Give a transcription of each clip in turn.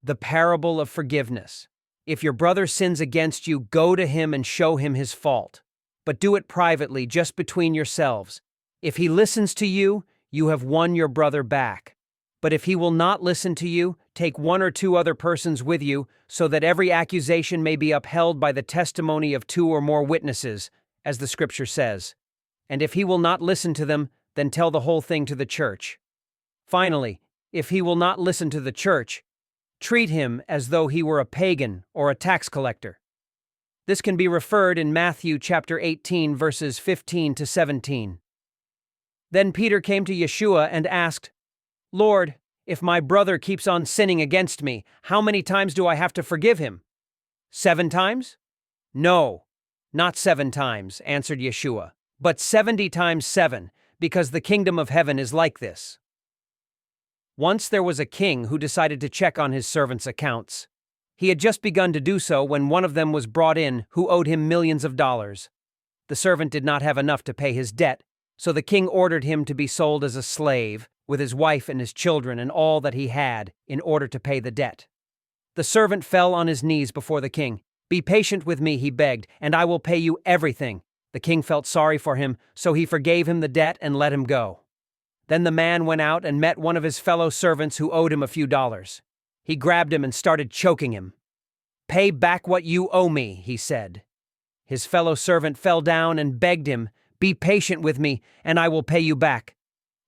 The parable of forgiveness. If your brother sins against you, go to him and show him his fault. But do it privately, just between yourselves. If he listens to you, you have won your brother back. But if he will not listen to you, take 1 or 2 other persons with you, so that every accusation may be upheld by the testimony of 2 or more witnesses, as the Scripture says. And if he will not listen to them, then tell the whole thing to the church. Finally, if he will not listen to the church, treat him as though he were a pagan or a tax collector. This can be referred in Matthew chapter 18, verses 15 to 17. Then Peter came to Yeshua and asked, "Lord, if my brother keeps on sinning against me, how many times do I have to forgive him? 7 times? No, not 7 times, answered Yeshua, but 70 times 7, because the kingdom of heaven is like this." Once there was a king who decided to check on his servants' accounts. He had just begun to do so when one of them was brought in who owed him millions of dollars. The servant did not have enough to pay his debt, so the king ordered him to be sold as a slave, with his wife and his children and all that he had, in order to pay the debt. The servant fell on his knees before the king. "Be patient with me," he begged, "and I will pay you everything." The king felt sorry for him, so he forgave him the debt and let him go. Then the man went out and met one of his fellow servants who owed him a few dollars. He grabbed him and started choking him. "Pay back what you owe me," he said. His fellow servant fell down and begged him, "Be patient with me, and I will pay you back."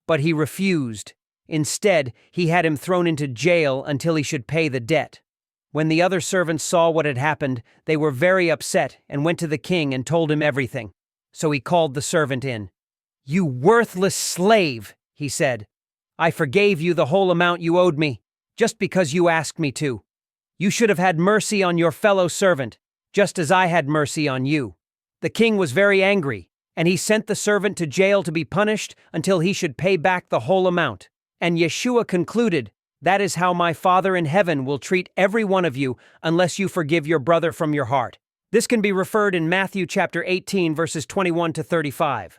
But he refused. Instead, he had him thrown into jail until he should pay the debt. When the other servants saw what had happened, they were very upset and went to the king and told him everything. So he called the servant in. "You worthless slave," he said. "I forgave you the whole amount you owed me, just because you asked me to. You should have had mercy on your fellow servant, just as I had mercy on you." The king was very angry, and he sent the servant to jail to be punished until he should pay back the whole amount. And Yeshua concluded, "That is how my Father in heaven will treat every one of you unless you forgive your brother from your heart." This can be referred in Matthew chapter 18, verses 21 to 35.